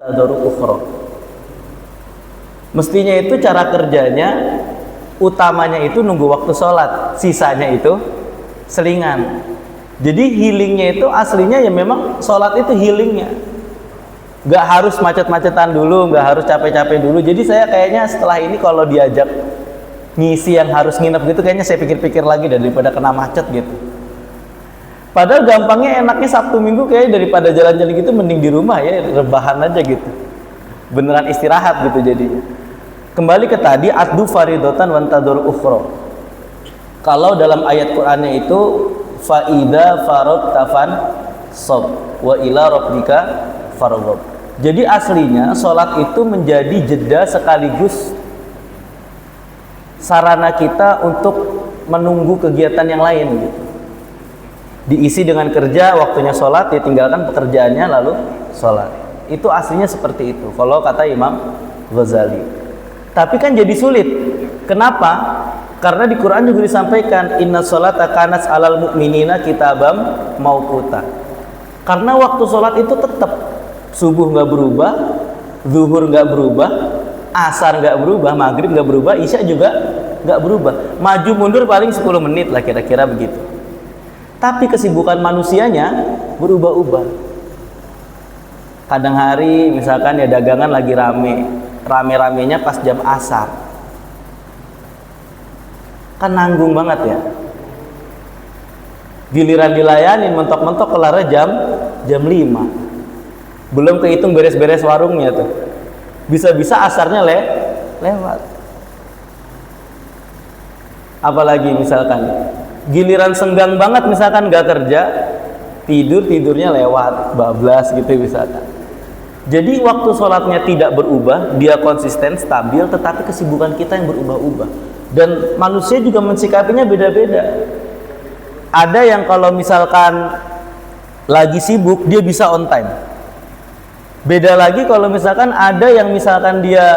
tadarruk ukhra. Mestinya itu cara kerjanya utamanya itu nunggu waktu sholat, sisanya itu selingan. Jadi healingnya itu aslinya ya memang sholat itu healingnya, nggak harus macet-macetan dulu, nggak harus capek-capek dulu. Jadi saya kayaknya setelah ini kalau diajak ngisi yang harus nginep gitu, kayaknya saya pikir-pikir lagi daripada kena macet gitu. Padahal gampangnya, enaknya Sabtu Minggu kayak daripada jalan-jalan gitu mending di rumah ya, rebahan aja gitu, beneran istirahat gitu. Jadi kembali ke tadi, addu faridotan wan tadur ukhra. Kalau dalam ayat Qur'annya itu faida farod tafan sob wa ila rabbika farghab. Jadi aslinya sholat itu menjadi jeda sekaligus sarana kita untuk menunggu kegiatan yang lain gitu. Diisi dengan kerja, waktunya sholat, ditinggalkan pekerjaannya lalu sholat. Itu aslinya seperti itu kalau kata Imam Ghazali. Tapi kan jadi sulit. Kenapa? Karena di Quran juga disampaikan inna sholata kanat alal mu'minina kitabam mauquta. Karena waktu sholat itu tetap subuh nggak berubah, zuhur nggak berubah, asar nggak berubah, maghrib nggak berubah, isya juga nggak berubah. Maju mundur paling 10 menit lah kira-kira begitu. Tapi kesibukan manusianya berubah-ubah. Kadang hari misalkan ya dagangan lagi rame-ramenya pas jam asar. Kan nanggung banget ya. Giliran dilayanin mentok-mentok kelar jam 5. Belum kehitung beres-beres warungnya tuh. Bisa-bisa asarnya lewat. Apalagi misalkan giliran senggang banget misalkan gak kerja, tidurnya lewat bablas gitu misalkan. Jadi waktu sholatnya tidak berubah, dia konsisten, stabil, tetapi kesibukan kita yang berubah-ubah. Dan manusia juga mensikapinya beda-beda. Ada yang kalau misalkan lagi sibuk dia bisa on time. Beda lagi kalau misalkan ada yang misalkan dia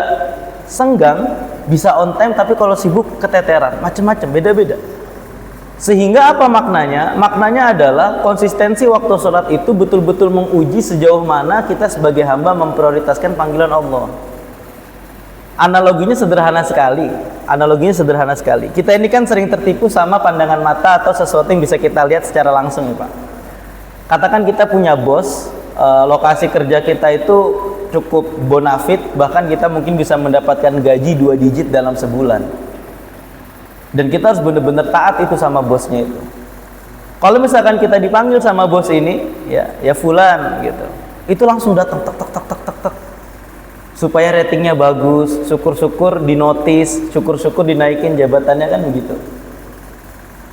senggang bisa on time, tapi kalau sibuk keteteran, macam-macam, beda-beda. Sehingga apa maknanya? Maknanya adalah konsistensi waktu sholat itu betul-betul menguji sejauh mana kita sebagai hamba memprioritaskan panggilan Allah. Analoginya sederhana sekali. Kita ini kan sering tertipu sama pandangan mata atau sesuatu yang bisa kita lihat secara langsung ya Pak. Katakan kita punya bos, lokasi kerja kita itu cukup bonafit, bahkan kita mungkin bisa mendapatkan gaji 2 digit dalam sebulan. Dan kita harus benar-benar taat itu sama bosnya itu. Kalau misalkan kita dipanggil sama bos ini, ya fulan gitu, itu langsung datang tek supaya ratingnya bagus, syukur-syukur dinotis, syukur-syukur dinaikin jabatannya, kan begitu.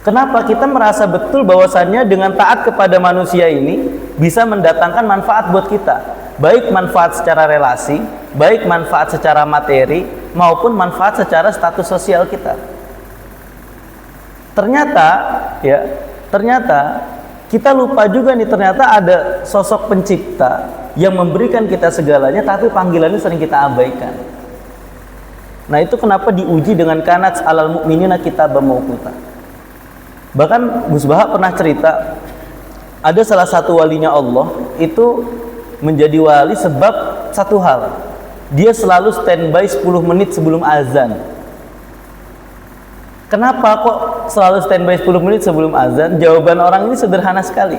Kenapa? Kita merasa betul bahwasannya dengan taat kepada manusia ini bisa mendatangkan manfaat buat kita, baik manfaat secara relasi, baik manfaat secara materi, maupun manfaat secara status sosial kita. Ternyata kita lupa juga nih, ternyata ada sosok pencipta yang memberikan kita segalanya, tapi panggilannya sering kita abaikan. Nah itu kenapa diuji dengan kanat alal mu'minina kitabam mauquta. Bahkan Gus Baha pernah cerita, ada salah satu walinya Allah itu menjadi wali sebab satu hal, dia selalu standby 10 menit sebelum azan. Kenapa kok selalu standby 10 menit sebelum azan? Jawaban orang ini sederhana sekali.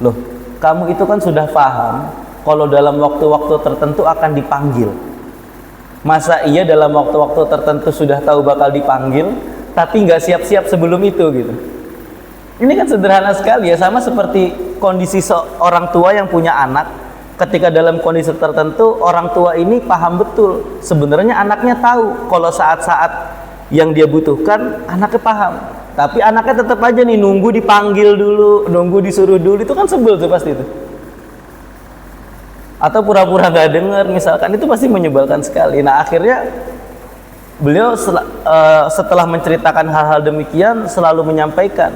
Loh, kamu itu kan sudah paham kalau dalam waktu-waktu tertentu akan dipanggil. Masa iya dalam waktu-waktu tertentu sudah tahu bakal dipanggil, tapi nggak siap-siap sebelum itu gitu. Ini kan sederhana sekali ya, sama seperti kondisi orang tua yang punya anak. Ketika dalam kondisi tertentu, orang tua ini paham betul sebenarnya anaknya tahu kalau saat-saat yang dia butuhkan anaknya paham, tapi anaknya tetap aja nih nunggu dipanggil dulu, nunggu disuruh dulu. Itu kan sebel tuh pasti itu. Atau pura-pura gak dengar misalkan, itu pasti menyebalkan sekali. Nah akhirnya beliau setelah menceritakan hal-hal demikian selalu menyampaikan,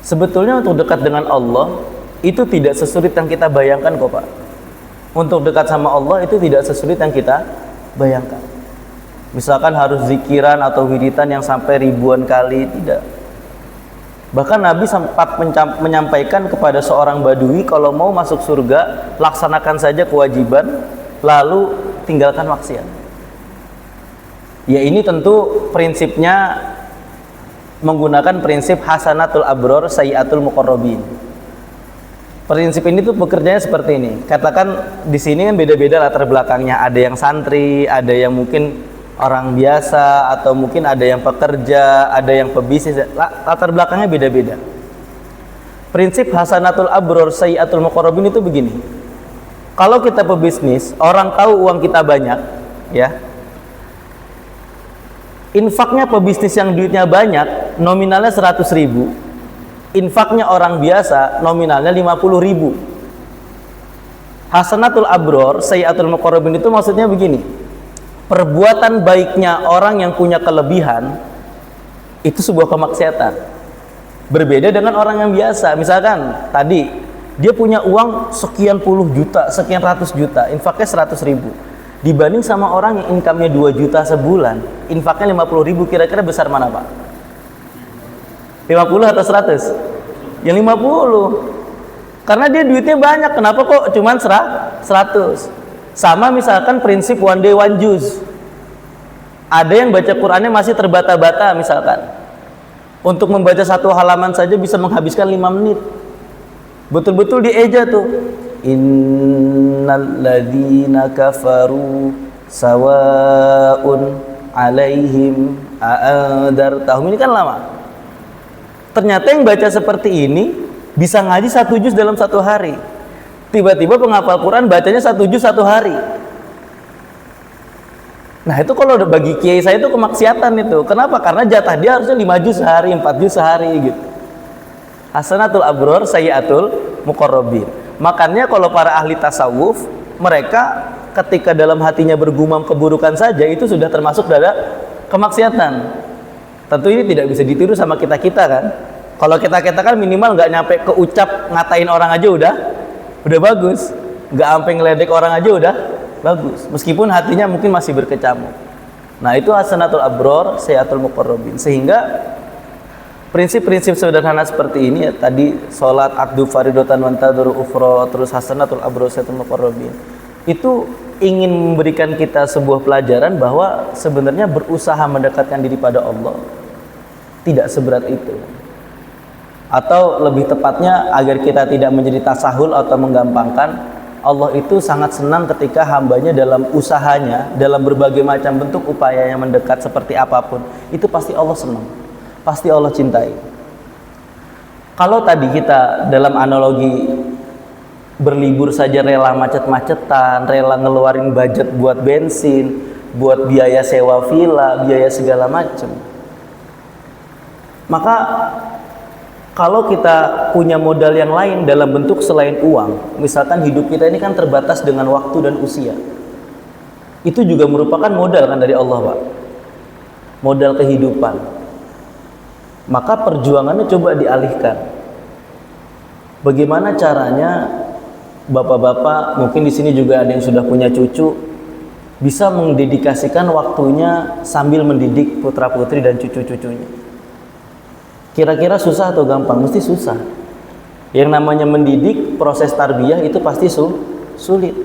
sebetulnya untuk dekat dengan Allah itu tidak sesulit yang kita bayangkan kok Pak. Untuk dekat sama Allah itu tidak sesulit yang kita bayangkan. Misalkan harus zikiran atau wiritan yang sampai ribuan kali, tidak. Bahkan Nabi sempat menyampaikan kepada seorang badui, kalau mau masuk surga, laksanakan saja kewajiban, lalu tinggalkan maksiat. Ya ini tentu prinsipnya menggunakan prinsip hasanatul abror sayyiatul muqarrabin. Prinsip ini tuh bekerjanya seperti ini. Katakan di sini kan beda-beda latar belakangnya. Ada yang santri, ada yang mungkin orang biasa, atau mungkin ada yang pekerja, ada yang pebisnis. Latar belakangnya beda-beda. Prinsip hasanatul abror sayyiatul muqarrabin itu begini. Kalau kita pebisnis, orang tahu uang kita banyak, ya. Infaknya pebisnis yang duitnya banyak, nominalnya 100.000. Infaknya orang biasa, nominalnya 50.000. Hasanatul abror sayyiatul muqarrabin itu maksudnya begini. Perbuatan baiknya orang yang punya kelebihan itu sebuah kemaksiatan. Berbeda dengan orang yang biasa. Misalkan tadi dia punya uang sekian puluh juta, sekian ratus juta, infaknya 100.000. Dibanding sama orang yang income-nya 2 juta sebulan, infaknya 50.000, kira-kira besar mana Pak? 50 atau 100? Yang 50. Karena dia duitnya banyak, kenapa kok cuman 100? Sama misalkan prinsip one day one juice. Ada yang baca Qurannya masih terbata-bata misalkan. Untuk membaca satu halaman saja bisa menghabiskan 5 menit. Betul-betul dieja tuh. Innal ladzina kafaru sawaun alaihim a'andartahum. Ini kan lama. Ternyata yang baca seperti ini bisa ngaji 1 juz dalam 1 hari. Tiba-tiba penghafal Quran bacanya 1 juz 1 hari. Nah itu kalau bagi kiai saya itu kemaksiatan itu. Kenapa? Karena jatah dia harusnya 5 juz sehari, 4 juz sehari gitu. Hasanatul abror sayyiatul muqarrabin. Makanya kalau para ahli tasawuf, mereka ketika dalam hatinya bergumam keburukan saja itu sudah termasuk dari kemaksiatan. Tentu ini tidak bisa ditiru sama kita-kita kan. Kalau kita-kita kan minimal nggak nyampe ke ucap ngatain orang aja udah bagus, nggak sampai ngeledek orang aja udah bagus, meskipun hatinya mungkin masih berkecamuk. Nah itu hasanatul abror sayyiatul muqarrabin. Sehingga prinsip-prinsip sederhana seperti ini ya, tadi sholat akdu faridotan wantaduru ufro, terus hasanatul abror sayyiatul muqarrabin, itu ingin memberikan kita sebuah pelajaran bahwa sebenarnya berusaha mendekatkan diri pada Allah tidak seberat itu. Atau lebih tepatnya agar kita tidak menjadi tasahul atau menggampangkan, Allah itu sangat senang ketika hambanya dalam usahanya, dalam berbagai macam bentuk upaya yang mendekat seperti apapun, itu pasti Allah senang, pasti Allah cintai. Kalau tadi kita dalam analogi berlibur saja rela macet-macetan, rela ngeluarin budget buat bensin, buat biaya sewa villa, biaya segala macam, maka kalau kita punya modal yang lain dalam bentuk selain uang, misalkan hidup kita ini kan terbatas dengan waktu dan usia, itu juga merupakan modal kan dari Allah Pak, modal kehidupan. Maka perjuangannya coba dialihkan. Bagaimana caranya bapak-bapak, mungkin di sini juga ada yang sudah punya cucu, bisa mendedikasikan waktunya sambil mendidik putra-putri dan cucu-cucunya. Kira-kira susah atau gampang? Mesti susah. Yang namanya mendidik, proses tarbiyah itu pasti sulit.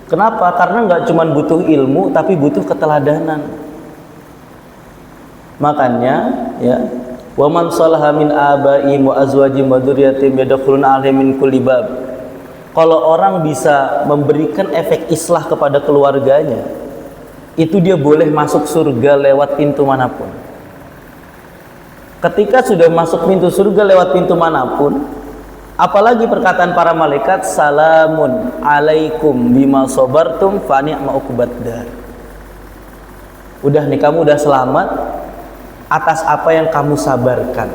Kenapa? Karena nggak cuma butuh ilmu, tapi butuh keteladanan. Makanya, ya, wa man salaha min abaihim wa azwajihim wa dzurriyyatihim yadkhuluna 'alaihim min kulli bab. Kalau orang bisa memberikan efek islah kepada keluarganya, itu dia boleh masuk surga lewat pintu manapun. Ketika sudah masuk pintu surga lewat pintu manapun, apalagi perkataan para malaikat, salamun alaikum bima sabartum fa ni'ma uqbaddar. Udah nih, kamu udah selamat atas apa yang kamu sabarkan.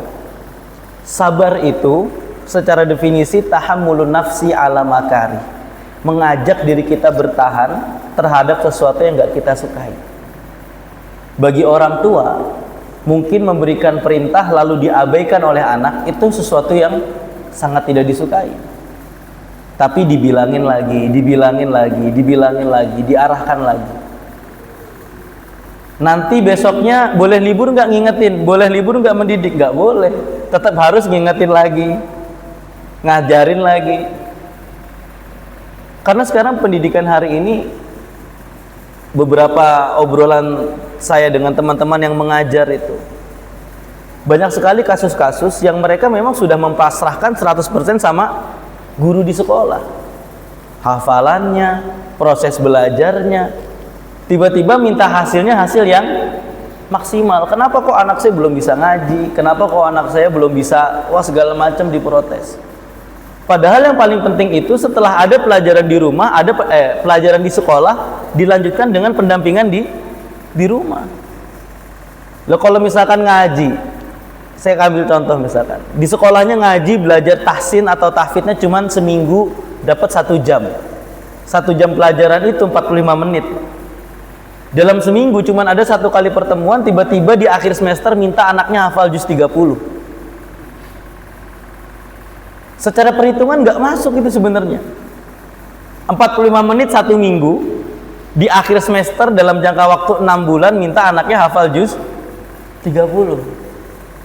Sabar itu secara definisi tahammulun nafsi ala makari, mengajak diri kita bertahan terhadap sesuatu yang enggak kita sukai. Bagi orang tua, mungkin memberikan perintah lalu diabaikan oleh anak itu sesuatu yang sangat tidak disukai. Tapi dibilangin lagi, diarahkan lagi. Nanti besoknya boleh libur nggak ngingetin, boleh libur nggak mendidik, nggak boleh. tetap harus ngingetin lagi, ngajarin lagi. Karena sekarang pendidikan hari ini, beberapa obrolan saya dengan teman-teman yang mengajar itu, banyak sekali kasus-kasus yang mereka memang sudah mempasrahkan 100% sama guru di sekolah. Hafalannya, proses belajarnya, tiba-tiba minta hasilnya hasil yang maksimal. Kenapa kok anak saya belum bisa ngaji? Kenapa kok anak saya belum bisa, wah segala macam diprotes. Padahal yang paling penting itu setelah ada pelajaran di rumah, ada pelajaran di sekolah, dilanjutkan dengan pendampingan di rumah. Loh, kalau misalkan ngaji, saya ambil contoh misalkan, di sekolahnya ngaji, belajar tahsin atau tahfidnya cuman seminggu dapat 1 jam. 1 jam pelajaran itu 45 menit. Dalam seminggu cuman ada 1 kali pertemuan, tiba-tiba di akhir semester minta anaknya hafal juz 30. Secara perhitungan nggak masuk itu sebenarnya. 45 menit 1 minggu di akhir semester dalam jangka waktu 6 bulan minta anaknya hafal juz 30.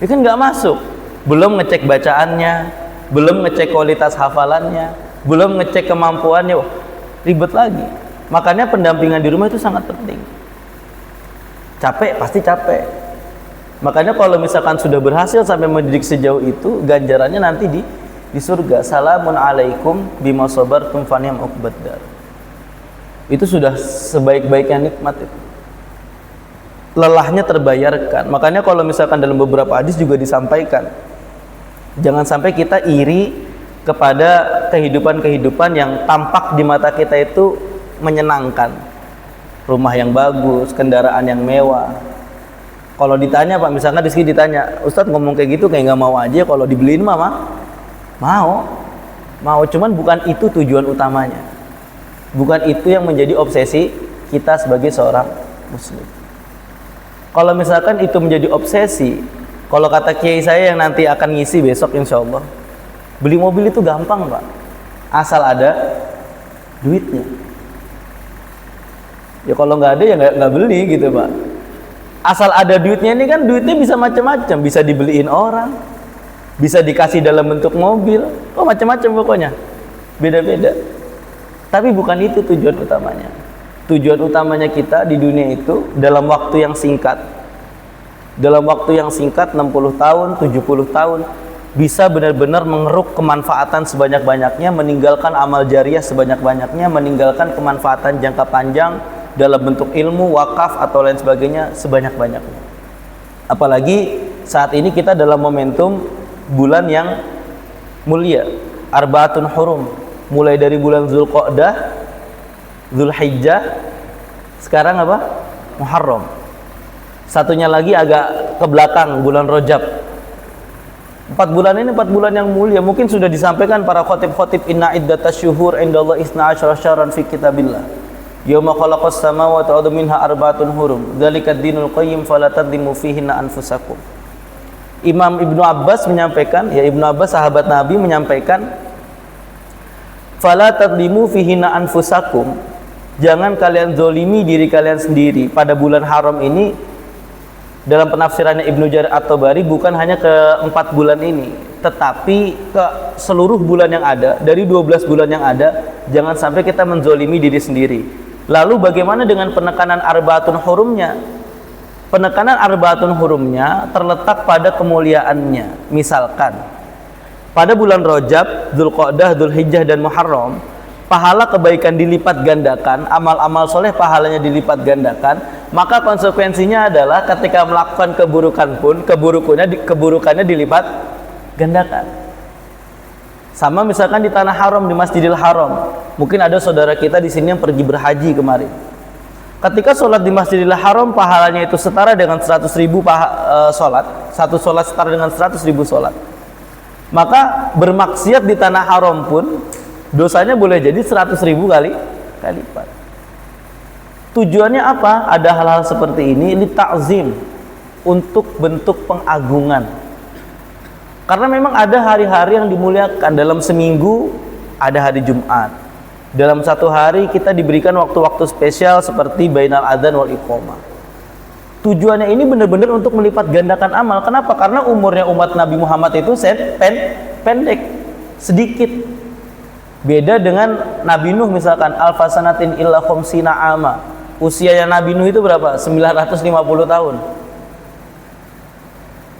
Itu kan nggak masuk. Belum ngecek bacaannya, belum ngecek kualitas hafalannya, belum ngecek kemampuannya. Wah, ribet lagi. Makanya pendampingan di rumah itu sangat penting. Capek, pasti capek. Makanya kalau misalkan sudah berhasil sampai mendidik sejauh itu, ganjarannya nanti di surga. Salamun alaikum bima sabartum fa ni'mal uqbaddar. Itu sudah sebaik-baiknya nikmat itu. Lelahnya terbayarkan. Makanya kalau misalkan dalam beberapa hadis juga disampaikan, jangan sampai kita iri kepada kehidupan-kehidupan yang tampak di mata kita itu menyenangkan. Rumah yang bagus, kendaraan yang mewah. Kalau ditanya Pak, misalkan Rizky ditanya, Ustadz ngomong kayak gitu kayak nggak mau aja, kalau dibeliin mama mau, cuman bukan itu tujuan utamanya, bukan itu yang menjadi obsesi kita sebagai seorang muslim. Kalau misalkan itu menjadi obsesi, kalau kata kiai saya yang nanti akan ngisi besok insya Allah, beli mobil itu gampang Pak, asal ada duitnya. Ya kalau nggak ada ya nggak beli gitu Pak. Asal ada duitnya, ini kan duitnya bisa macam-macam, bisa dibeliin orang, bisa dikasih dalam bentuk mobil, oh macam-macam pokoknya, beda-beda. Tapi bukan itu tujuan utamanya. Tujuan utamanya kita di dunia itu dalam waktu yang singkat, 60 tahun, 70 tahun, bisa benar-benar mengeruk kemanfaatan sebanyak-banyaknya, meninggalkan amal jariah sebanyak-banyaknya, meninggalkan kemanfaatan jangka panjang dalam bentuk ilmu, wakaf atau lain sebagainya sebanyak-banyaknya. Apalagi saat ini kita dalam momentum bulan yang mulia, Arba'atun Hurum, mulai dari bulan Zulqa'dah, Zulhijjah, sekarang apa? Muharram. Satunya lagi agak ke belakang, bulan Rajab. 4 bulan ini 4 bulan yang mulia. Mungkin sudah disampaikan para khotib-khotib, inna iddatash syuhur indallahi 12 syahran fi kitabillah yauma khalaqas samawati wal arda minha arba'atun hurum dzalikad dinul qayyim fala tadlimu fihinna anfusakum. Imam Ibnu Abbas menyampaikan, ya Ibnu Abbas sahabat Nabi menyampaikan, fala tadlimu fihinna anfusakum, jangan kalian zolimi diri kalian sendiri pada bulan haram ini. Dalam penafsirannya Ibnu Jarir At-Tabari, bukan hanya ke 4 bulan ini, tetapi ke seluruh bulan yang ada, dari 12 bulan yang ada, jangan sampai kita menzolimi diri sendiri. Lalu bagaimana dengan penekanan Arba'atun Hurumnya? Penekanan Arba'atun Hurumnya terletak pada kemuliaannya. Misalkan pada bulan Rajab, Dzulqa'dah, Dzulhijjah dan Muharram, pahala kebaikan dilipat gandakan, amal-amal soleh pahalanya dilipat gandakan, maka konsekuensinya adalah ketika melakukan keburukan pun keburukannya dilipat gandakan. Sama misalkan di tanah haram, di Masjidil Haram, mungkin ada saudara kita di sini yang pergi berhaji kemarin. Ketika sholat di Masjidil Haram, pahalanya itu setara dengan 100.000 sholat. Satu sholat setara dengan 100.000 sholat. Maka bermaksiat di tanah haram pun dosanya boleh jadi 100.000 kali lipat. Tujuannya apa? Ada hal-hal seperti ini, li ta'zim, untuk bentuk pengagungan. Karena memang ada hari-hari yang dimuliakan. Dalam seminggu ada hari Jumat. Dalam satu hari kita diberikan waktu-waktu spesial seperti bainal adzan wal iqamah. Tujuannya ini benar-benar untuk melipat gandakan amal. Kenapa? Karena umurnya umat Nabi Muhammad itu pendek, sedikit. Beda dengan Nabi Nuh misalkan, alfasanatin illa khamsina ama. Usianya Nabi Nuh itu berapa? 950 tahun.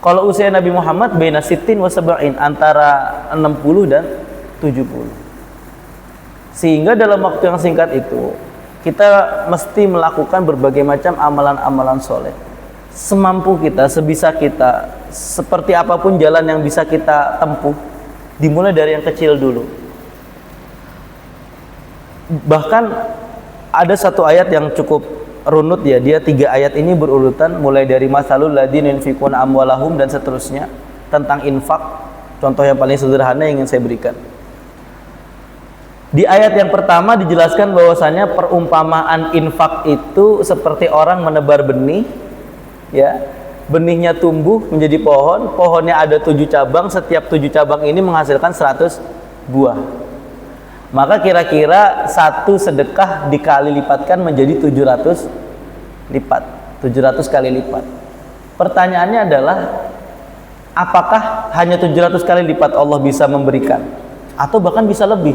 Kalau usia Nabi Muhammad baina sittin wa sab'in, antara 60 dan 70. Sehingga dalam waktu yang singkat itu kita mesti melakukan berbagai macam amalan-amalan soleh semampu kita, sebisa kita, seperti apapun jalan yang bisa kita tempuh, dimulai dari yang kecil dulu. Bahkan ada satu ayat yang cukup runut ya, dia 3 ayat ini berurutan, mulai dari masalul ladzina yunfikuna amwalahum dan seterusnya, tentang infak. Contoh yang paling sederhana yang ingin saya berikan. Di ayat yang pertama dijelaskan bahwasannya perumpamaan infak itu seperti orang menebar benih, ya, benihnya tumbuh menjadi pohon, pohonnya ada 7 cabang, setiap 7 cabang ini menghasilkan 100 buah. Maka kira-kira satu sedekah dikali lipatkan menjadi 700 lipat, 700 kali lipat. Pertanyaannya adalah, apakah hanya 700 kali lipat Allah bisa memberikan, atau bahkan bisa lebih?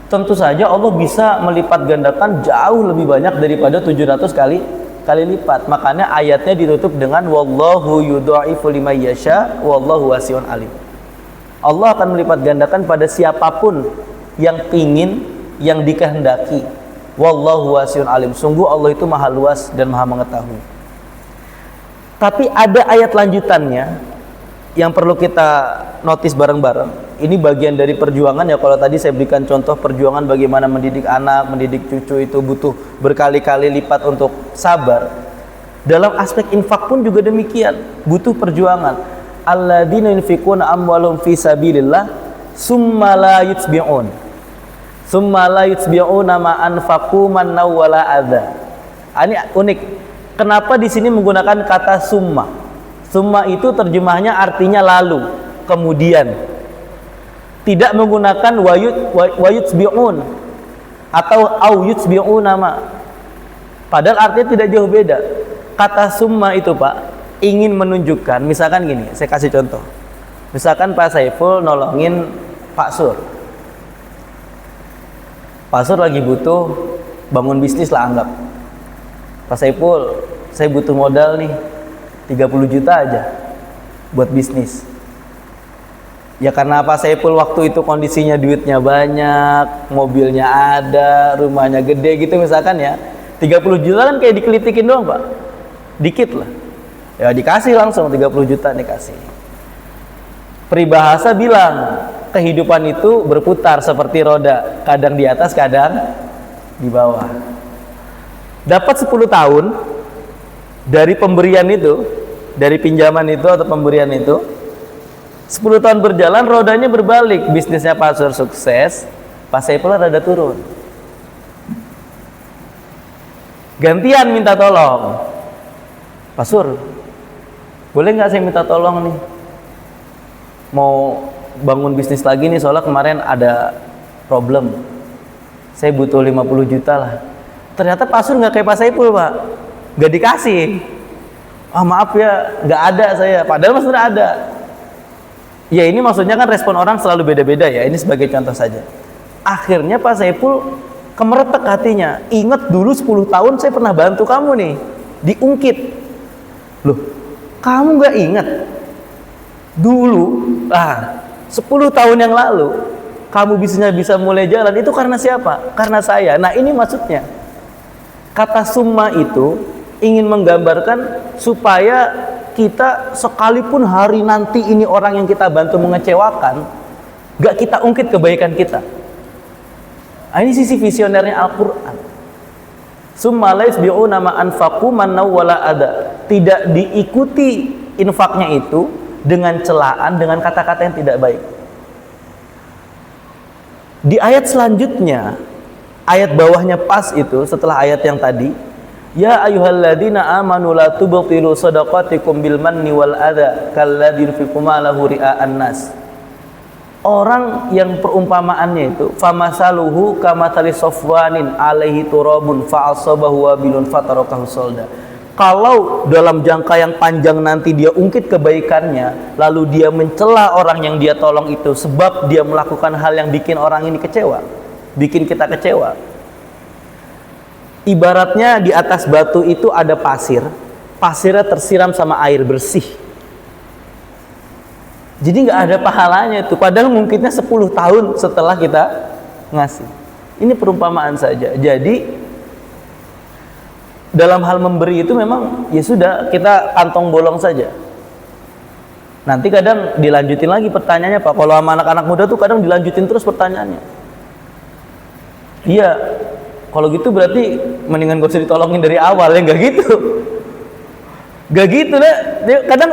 Tentu saja Allah bisa melipat gandakan jauh lebih banyak daripada 700 kali lipat. Makanya ayatnya ditutup dengan wallahu yudha'ifu liman yasha wallahu wasi'un alim. Allah akan melipat gandakan pada siapapun yang ingin, yang dikehendaki. Wallahu wasi'un alim. Sungguh Allah itu maha luas dan maha mengetahui. Tapi ada ayat lanjutannya yang perlu kita notice bareng-bareng. Ini bagian dari perjuangan ya. Kalau tadi saya berikan contoh perjuangan bagaimana mendidik anak, mendidik cucu itu butuh berkali-kali lipat untuk sabar. Dalam aspek infak pun juga demikian, butuh perjuangan. Alladzina yunfikuna amwalahum fi sabilillah summa la yutbi'un. Summa la yutbi'una ma anfaqu mannaw wala adza. Ini unik. Kenapa di sini menggunakan kata summa? Summa itu terjemahnya artinya lalu, kemudian. Tidak menggunakan wayutsbi'un atau au yutsbi'una ma. Padahal artinya tidak jauh beda. Kata summa itu Pak ingin menunjukkan, misalkan gini, saya kasih contoh. Misalkan Pak Saiful nolongin Pak Sur. Pak Sur lagi butuh bangun bisnis lah, anggap. Pak Saiful, saya butuh modal nih 30 juta aja buat bisnis. Ya karena Pak Saiful waktu itu kondisinya duitnya banyak, mobilnya ada, rumahnya gede gitu misalkan ya. 30 juta kan kayak dikelitikin doang Pak, dikit lah. Ya dikasih langsung 30 juta dikasih. Peribahasa bilang kehidupan itu berputar seperti roda, kadang di atas kadang di bawah. Dapat 10 tahun dari pemberian itu, dari pinjaman itu atau pemberian itu, 10 tahun berjalan, rodanya berbalik. Bisnisnya Pak Sur sukses, Pak Saiful rada turun. Gantian minta tolong. Pak Sur, boleh nggak saya minta tolong nih? Mau bangun bisnis lagi nih, soalnya kemarin ada problem. Saya butuh 50 juta lah. Ternyata Pak Sur nggak kayak Pak Saiful Pak, nggak dikasih. Maaf ya, nggak ada saya. Padahal Mas sudah ada. Ya ini maksudnya kan respon orang selalu beda-beda ya. Ini sebagai contoh saja. Akhirnya Pak Saiful kemeretek hatinya. Ingat dulu 10 tahun saya pernah bantu kamu nih. Diungkit. Loh, kamu gak ingat? Dulu, 10 tahun yang lalu, kamu bisa mulai jalan. Itu karena siapa? Karena saya. Nah ini maksudnya. Kata summa itu ingin menggambarkan supaya kita sekalipun hari nanti ini orang yang kita bantu mengecewakan, gak kita ungkit kebaikan kita. Ini sisi visionernya Al-Quran. Summa la yusbi'una ma anfaqu mannaw wala adza. Tidak diikuti infaknya itu dengan celaan, dengan kata-kata yang tidak baik. Di ayat selanjutnya, ayat bawahnya pas itu setelah ayat yang tadi, ya ayyuhalladzina amanu la tubtilu shadaqatikum bil manni wal adza kalladzi yunfiqu malahu ria'an nas. Orang yang perumpamaannya itu famasaluhu kamatsali safwanin alaihi turabun fa'asabahu wabilun fatarakahu solda. Kalau dalam jangka yang panjang nanti dia ungkit kebaikannya, lalu dia mencela orang yang dia tolong itu sebab dia melakukan hal yang bikin orang ini kecewa, bikin kita kecewa. Ibaratnya di atas batu itu ada pasir, pasirnya tersiram sama air bersih. Jadi nggak ada pahalanya itu, padahal mungkinnya 10 tahun setelah kita ngasih. Ini perumpamaan saja. Jadi dalam hal memberi itu memang ya sudah, kita kantong bolong saja. Nanti kadang dilanjutin lagi pertanyaannya, Pak. Kalau sama anak-anak muda tuh kadang dilanjutin terus pertanyaannya. Iya, kalau gitu berarti mendingan gak usah ditolongin dari awal, ya nggak gitu. Gak gitu deh. Kadang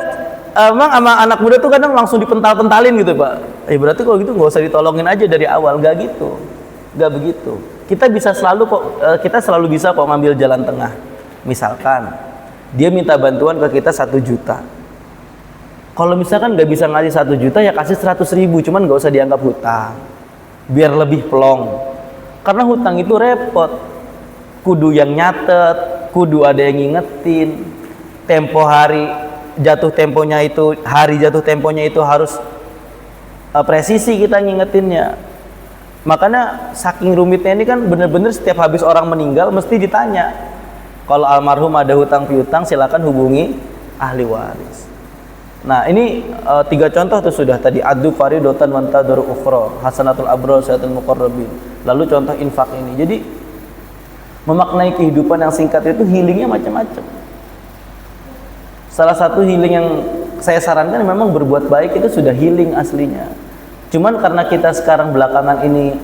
emang sama anak muda tuh kadang langsung dipental-pentalin gitu, Pak. Berarti kalau gitu nggak usah ditolongin aja dari awal. Gak gitu, gak begitu. Kita selalu bisa kok ngambil jalan tengah. Misalkan dia minta bantuan ke kita 1 juta. Kalau misalkan nggak bisa ngasih 1 juta, ya kasih 100.000, cuman nggak usah dianggap hutang, biar lebih plong. Karena hutang itu repot, kudu yang nyatet, kudu ada yang ngingetin, tempo hari jatuh temponya itu harus presisi kita ngingetinnya. Makanya saking rumitnya ini kan bener-bener setiap habis orang meninggal mesti ditanya, kalau almarhum ada hutang piutang silakan hubungi ahli waris. Nah ini 3 contoh tuh sudah tadi, adu faridotan wantaduru ukhra, hasanatul abrar sayatul muqarrabin. Lalu contoh infak ini. Jadi memaknai kehidupan yang singkat itu healingnya macam-macam. Salah satu healing yang saya sarankan memang berbuat baik itu sudah healing aslinya. Cuman karena kita sekarang belakangan ini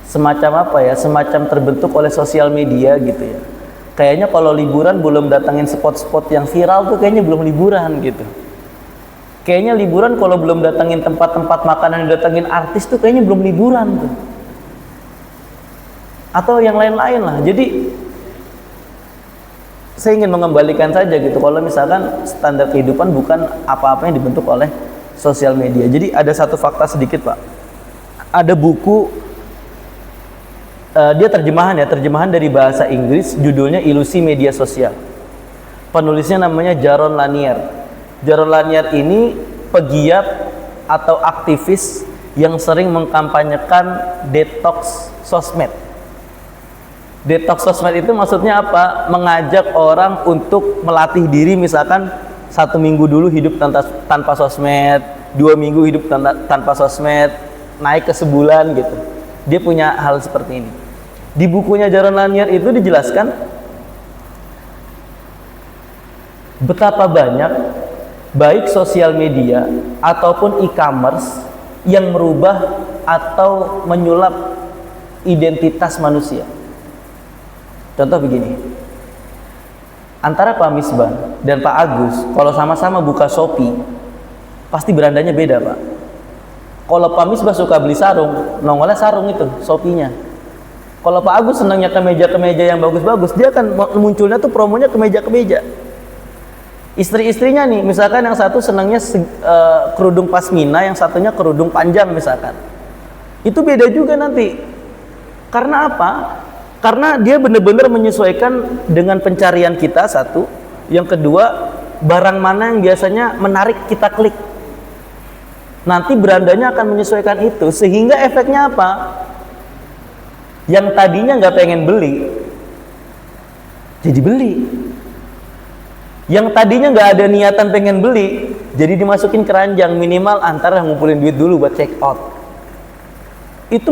semacam semacam terbentuk oleh sosial media gitu ya. Kayaknya kalau liburan belum datangin spot-spot yang viral tuh kayaknya belum liburan gitu. Kayaknya liburan kalau belum datangin tempat-tempat makanan, datangin artis tuh kayaknya belum liburan tuh. Atau yang lain-lain lah. Jadi saya ingin mengembalikan saja gitu, kalau misalkan standar kehidupan bukan apa-apa yang dibentuk oleh sosial media. Jadi ada satu fakta sedikit, Pak. Ada buku, dia terjemahan dari bahasa Inggris, judulnya Ilusi Media Sosial. Penulisnya namanya Jaron Lanier. Jaron Lanier ini pegiat atau aktivis yang sering mengkampanyekan detox sosmed. Detox sosmed itu maksudnya apa? Mengajak orang untuk melatih diri, misalkan 1 minggu dulu hidup tanpa sosmed, 2 minggu hidup tanpa sosmed, naik ke sebulan gitu. Dia punya hal seperti ini. Di bukunya Jaron Lanier itu dijelaskan betapa banyak baik sosial media ataupun e-commerce yang merubah atau menyulap identitas manusia. Contoh begini, antara Pak Misbah dan Pak Agus kalau sama-sama buka Shopee pasti berandanya beda, Pak. Kalau Pak Misbah suka beli sarung, nongolnya sarung itu Shopee-nya. Kalau Pak Agus senangnya kemeja-kemeja yang bagus-bagus, dia akan munculnya tuh promonya kemeja-kemeja. Istri-istrinya nih, misalkan yang satu senangnya kerudung pasmina, yang satunya kerudung panjang misalkan. Itu beda juga nanti. Karena apa? Karena dia benar-benar menyesuaikan dengan pencarian kita, satu. Yang kedua, barang mana yang biasanya menarik kita klik. Nanti berandanya akan menyesuaikan itu, sehingga efeknya apa? Yang tadinya nggak pengen beli, jadi beli. Yang tadinya nggak ada niatan pengen beli, jadi dimasukin keranjang, minimal antara ngumpulin duit dulu buat check out. Itu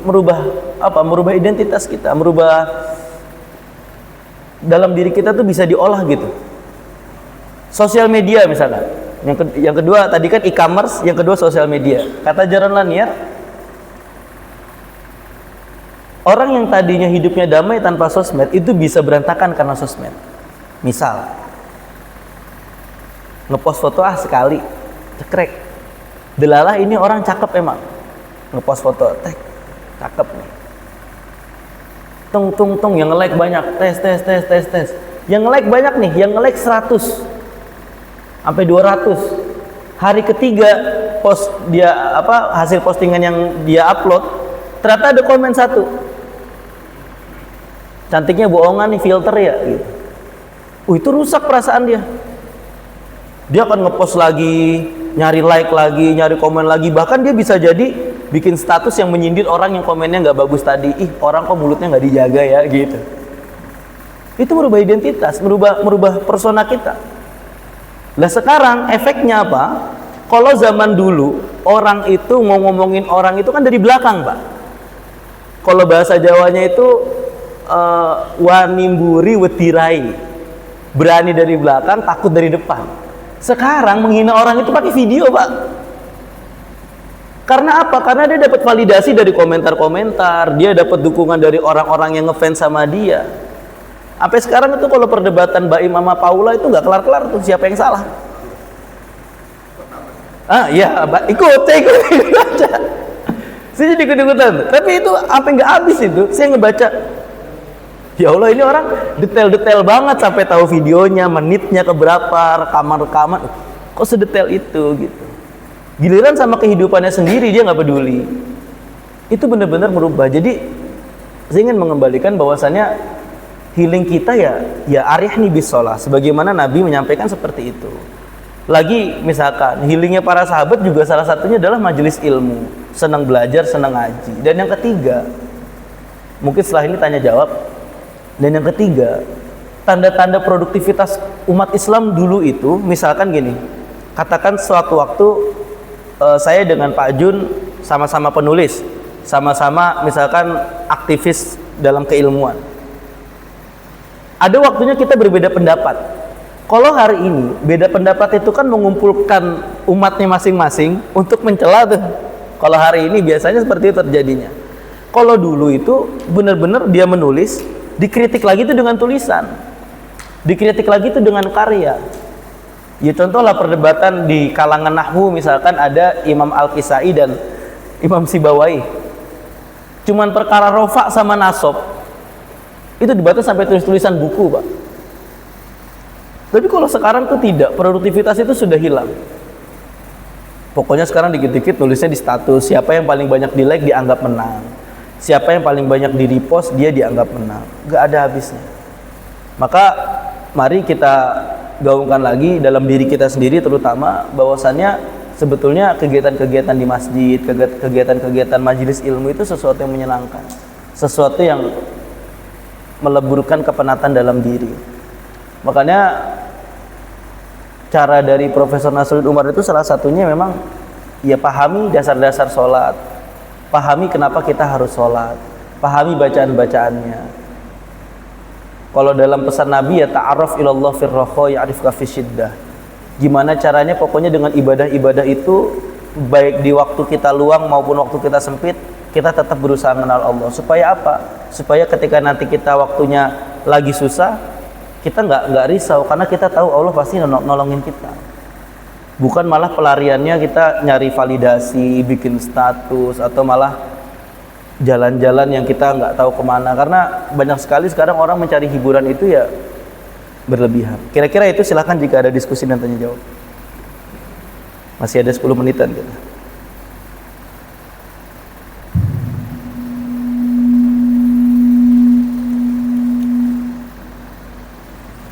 merubah identitas kita, merubah dalam diri kita tuh bisa diolah gitu. Sosial media misalkan, yang kedua tadi kan e-commerce, yang kedua sosial media. Kata Jaron Lanier, orang yang tadinya hidupnya damai tanpa sosmed itu bisa berantakan karena sosmed. Misal ngepost foto sekali cekrek, delalah ini orang cakep emang, ngepost foto cakep nih, tung yang nge-like banyak, tes, yang nge-like banyak nih, yang nge-like 100 sampai 200. Hari ketiga post dia hasil postingan yang dia upload, ternyata ada komen 1, cantiknya bohongan nih, filter ya gitu. Itu rusak perasaan dia. Dia akan ngepost lagi, nyari like lagi, nyari komen lagi, bahkan dia bisa jadi bikin status yang menyindir orang yang komennya nggak bagus tadi. Ih, orang kok mulutnya nggak dijaga ya, gitu. Itu merubah identitas, merubah persona kita. Nah sekarang efeknya apa? Kalau zaman dulu orang itu mau ngomongin orang itu kan dari belakang, Pak. Kalau bahasa Jawanya itu wanimburi wetirai, berani dari belakang, takut dari depan. Sekarang menghina orang itu pakai video, Pak. Karena apa? Karena dia dapat validasi dari komentar-komentar, dia dapat dukungan dari orang-orang yang ngefans sama dia. Sampai sekarang itu kalau perdebatan Baim sama Paula itu nggak kelar-kelar tuh, siapa yang salah? Iya, ikut aja. Saya jadi ikut-ikutan. Tapi itu apa nggak habis itu? Saya ngebaca. Ya Allah, ini orang detail-detail banget sampai tahu videonya, menitnya keberapa, rekaman-rekaman. Kok sedetail itu gitu. Giliran sama kehidupannya sendiri dia nggak peduli. Itu benar-benar merubah. Jadi saya ingin mengembalikan bahwasannya healing kita ya arihni bisolah, sebagaimana Nabi menyampaikan seperti itu. Lagi misalkan healingnya para sahabat juga salah satunya adalah majelis ilmu, senang belajar, senang ngaji. Dan yang ketiga, mungkin setelah ini tanya jawab. Dan yang ketiga, tanda-tanda produktivitas umat Islam dulu itu, misalkan gini, katakan suatu waktu saya dengan Pak Jun sama-sama penulis, sama-sama misalkan aktivis dalam keilmuan. Ada waktunya kita berbeda pendapat. Kalau hari ini beda pendapat itu kan mengumpulkan umatnya masing-masing untuk mencela tuh. Kalau hari ini biasanya seperti itu terjadinya. Kalau dulu itu benar-benar dia menulis, dikritik lagi itu dengan tulisan, dikritik lagi itu dengan karya. Ya contohlah perdebatan di kalangan nahwu, misalkan ada Imam Al-Kisai dan Imam Sibawai. Cuman perkara rofa sama nasob itu dibatas sampai tulis-tulisan buku, Pak. Tapi kalau sekarang tuh tidak, produktivitas itu sudah hilang. Pokoknya sekarang dikit-dikit nulisnya di status, siapa yang paling banyak di like dianggap menang, siapa yang paling banyak di repost dia dianggap menang. Gak ada habisnya. Maka mari kita gaungkan lagi dalam diri kita sendiri, terutama bahwasannya sebetulnya kegiatan-kegiatan di masjid, kegiatan-kegiatan majelis ilmu itu sesuatu yang menyenangkan, sesuatu yang meleburkan kepenatan dalam diri. Makanya cara dari Profesor Nasruddin Umar itu salah satunya memang ya pahami dasar-dasar sholat, pahami kenapa kita harus sholat, pahami bacaan-bacaannya. Kalau dalam pesan Nabi ya ta'aruf ilallah firroho ya'rifka fisyiddah. Gimana caranya? Pokoknya dengan ibadah-ibadah itu, baik di waktu kita luang maupun waktu kita sempit, kita tetap berusaha mengenal Allah. Supaya apa? Supaya ketika nanti kita waktunya lagi susah, kita nggak risau, karena kita tahu Allah pasti nolongin kita. Bukan malah pelariannya kita nyari validasi, bikin status, atau malah jalan-jalan yang kita nggak tahu kemana. Karena banyak sekali sekarang orang mencari hiburan itu ya berlebihan. Kira-kira itu, silahkan jika ada diskusi dan tanya jawab. Masih ada 10 menitan gitu.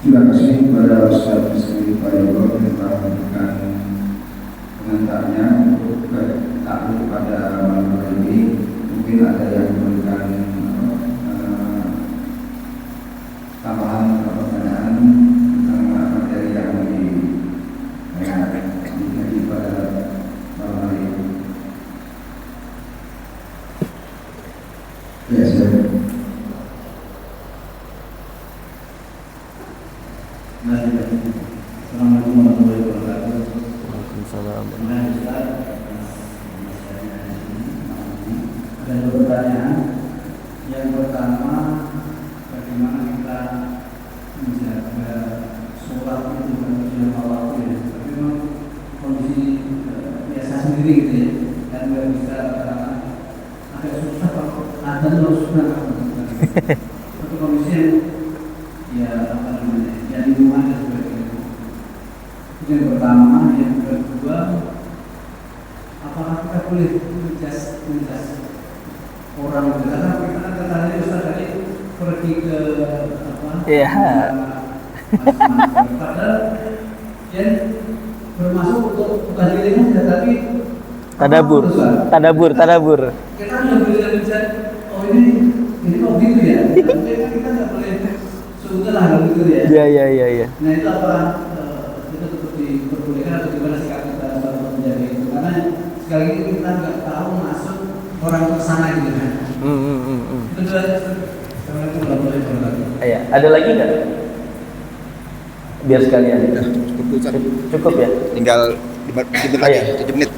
Terima kasih kepada Ustaz Bisri Payogo yang telah memberikan komentarnya untuk takluk pada malam hari ini. Mungkin ada yang memberikan tambahan pertanyaan tentang materi yang dihadirkan pada malam hari ini. Ya, silakan. Assalamualaikum warahmatullahi wabarakatuh. Waalaikumsalam. Ada dua pertanyaan. Yang pertama, bagaimana kita menjaga sholat itu bukan lima waktu ya, tapi memang kondisi biasa sendiri gitu ya, dan nggak bisa agak susah kalau ada susah. Satu kondisi yang ya apa namanya, ya lingkungan dan sebagainya. Itu yang pertama. Yang kedua, apakah kita boleh menjas orang itu? Karena kita kan katanya Ustaz tadi pergi ke apa? Padahal yang bermasuk untuk bukan healing saja, tapi Tadabur. kita nggak boleh bisa, oh ini kok gitu ya? Tapi kita nggak boleh sungguh lah gitu ya. Iya. Nah itu apa kita tetap diperbolehkan atau gimana sikap kita dalam menjaga itu? Karena sekali lagi kita nggak tahu masuk orang ke sana gitu kan. Itu karena itu nggak boleh berlaku. Iya. Ada lagi nggak? Biar sekalian. Cukup ya. Tinggal 5 menit lagi, 7 menit.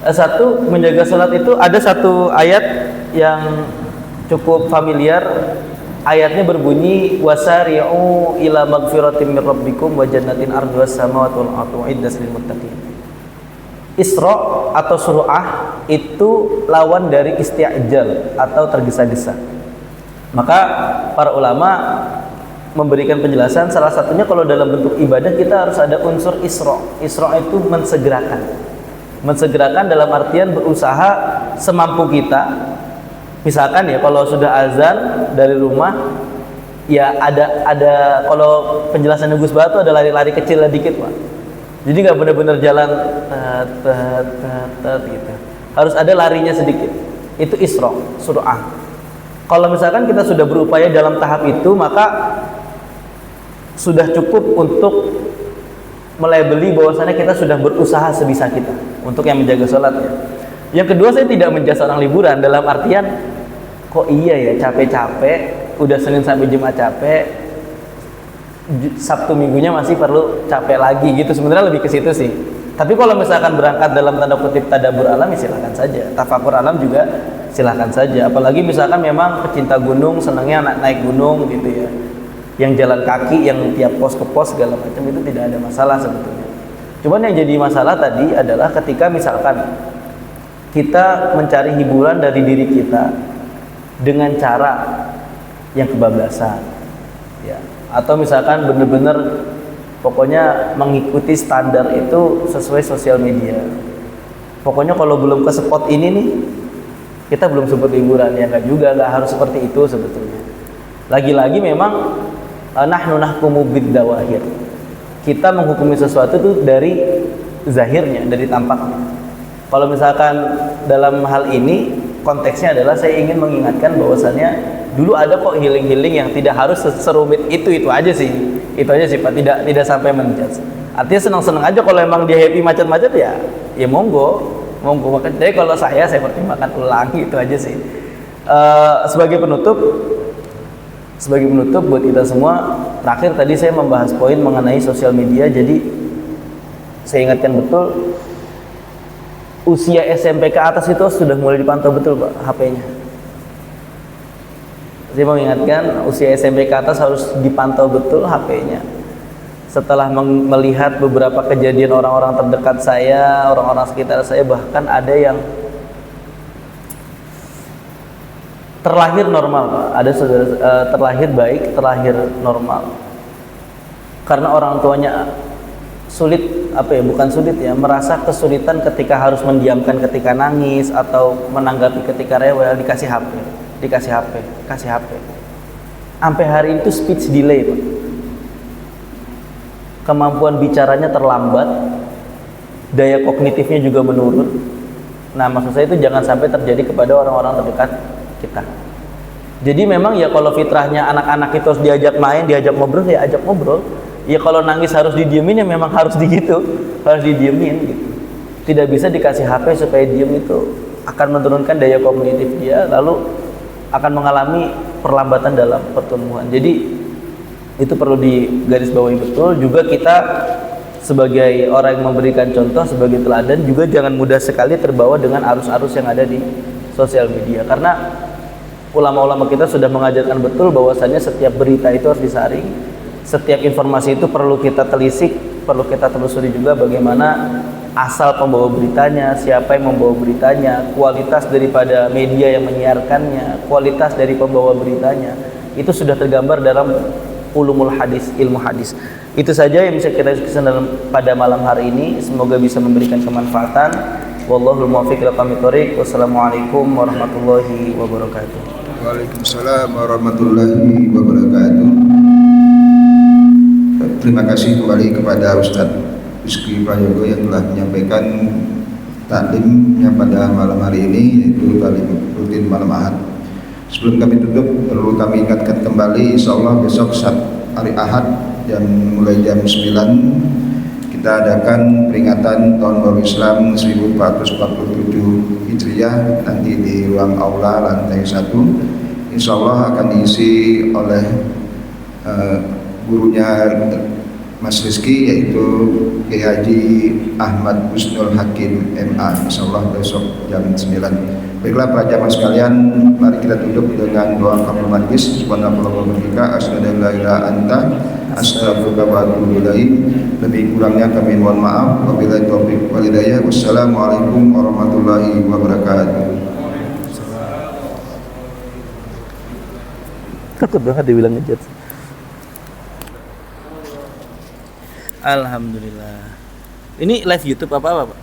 Satu, menjaga sholat itu ada satu ayat yang cukup familiar. Ayatnya berbunyi wasari'u ila magfiratin min rabbikum wa jannatin arduha samawati wal ardu uiddat lil muttaqin. Isra atau surah itu lawan dari isti'jal atau tergesa-gesa. Maka para ulama memberikan penjelasan, salah satunya kalau dalam bentuk ibadah kita harus ada unsur isra. Isra itu mensegerakan dalam artian berusaha semampu kita. Misalkan ya kalau sudah azan dari rumah, ya ada kalau penjelasan Gus Batu ada lari-lari kecil dikit Pak. Jadi nggak benar-benar jalan gitu. Harus ada larinya sedikit. Itu isra, surah. Kalau misalkan kita sudah berupaya dalam tahap itu, maka sudah cukup untuk melabeli bahwasannya kita sudah berusaha sebisa kita untuk yang menjaga sholat ya. Yang kedua, saya tidak menjasa orang liburan dalam artian kok iya ya capek-capek, udah Senin sampai Jumat capek, Sabtu Minggunya masih perlu capek lagi gitu. Sebenarnya lebih ke situ sih. Tapi kalau misalkan berangkat dalam tanda kutip tadabbur alam, ya silakan saja. Tafakur alam juga silakan saja. Apalagi misalkan memang pecinta gunung, senangnya naik gunung gitu ya. Yang jalan kaki, yang tiap pos ke pos segala macam, itu tidak ada masalah sebetulnya. Cuman yang jadi masalah tadi adalah ketika misalkan kita mencari hiburan dari diri kita dengan cara yang kebablasan, ya. Atau misalkan benar-benar pokoknya mengikuti standar itu sesuai sosial media. Pokoknya kalau belum ke spot ini nih, kita belum sebut liburan. Ya nggak harus seperti itu sebetulnya. Lagi-lagi memang nahnu nahkumu bid-dawahir. Kita menghukumi sesuatu itu dari zahirnya, dari tampaknya. Kalau misalkan dalam hal ini konteksnya adalah saya ingin mengingatkan bahwasannya dulu ada kok healing-healing yang tidak harus serumit itu aja sih. Itu aja sih Pak, tidak sampai menjudge. Artinya senang-senang aja kalau emang dia happy macet-macet ya monggo. Makanya jadi kalau saya pertimbangkan ulang itu aja sih. Sebagai penutup buat kita semua, terakhir tadi saya membahas poin mengenai sosial media. Jadi saya ingatkan betul, usia SMP ke atas itu sudah mulai dipantau betul Pak HP-nya. Saya mengingatkan usia SMP ke atas harus dipantau betul HP-nya. Setelah melihat beberapa kejadian orang-orang terdekat saya, orang-orang sekitar saya, bahkan ada yang terlahir normal Pak. Ada saudara terlahir baik, terlahir normal. Karena orang tuanya merasa kesulitan ketika harus mendiamkan ketika nangis atau menanggapi ketika rewel, dikasih HP. Sampai hari itu speech delay Pak. Kemampuan bicaranya terlambat, daya kognitifnya juga menurun. Nah, maksud saya itu jangan sampai terjadi kepada orang-orang terdekat kita. Jadi memang ya kalau fitrahnya anak-anak itu harus diajak main, diajak ngobrol, ya ajak ngobrol. Ya kalau nangis harus didiemin, ya memang harus harus didiemin gitu. Tidak bisa dikasih HP supaya diem, itu akan menurunkan daya kognitif dia, lalu akan mengalami perlambatan dalam pertumbuhan. Jadi itu perlu digarisbawahi betul. Juga kita sebagai orang yang memberikan contoh, sebagai teladan, juga jangan mudah sekali terbawa dengan arus-arus yang ada di sosial media. Karena ulama-ulama kita sudah mengajarkan betul bahwasannya setiap berita itu harus disaring, setiap informasi itu perlu kita telisik, perlu kita telusuri juga bagaimana asal pembawa beritanya, siapa yang membawa beritanya, kualitas daripada media yang menyiarkannya, kualitas dari pembawa beritanya. Itu sudah tergambar dalam ulumul hadis, ilmu hadis. Itu saja yang bisa kita diskusikan pada malam hari ini. Semoga bisa memberikan kemanfaatan. Wallahul muwaffiq ila aqwamit thoriq. Wassalamualaikum warahmatullahi wabarakatuh. Waalaikumsalam warahmatullahi wabarakatuh. terima kasih kembali kepada Ustadz Rizky Prayogo yang telah menyampaikan taklimnya pada malam hari ini, yaitu taklim rutin malam Ahad. Sebelum kami tutup, perlu kami ingatkan kembali, insya Allah besok hari Ahad mulai jam 9 kita adakan peringatan Tahun Baru Islam 1447 Hijriah nanti di ruang aula lantai 1. Insya Allah akan diisi oleh gurunya Mas Rizky, yaitu Kiai Haji Ahmad Husnul Hakim MA, insyaallah besok jam 9. Baiklah para jamaah sekalian, mari kita tutup dengan doa kafaratul majlis. Subhanallah wa bihamdika, asyhadu an la ilaha illa anta, astaghfiruka wa atubu ilaik. Lebih kurangnya kami mohon maaf. Wabillahi taufiq wal hidayah. Wassalamualaikum warahmatullahi wabarakatuh. Takut banget dibilang ngejat. Alhamdulillah. Ini live YouTube apa Pak?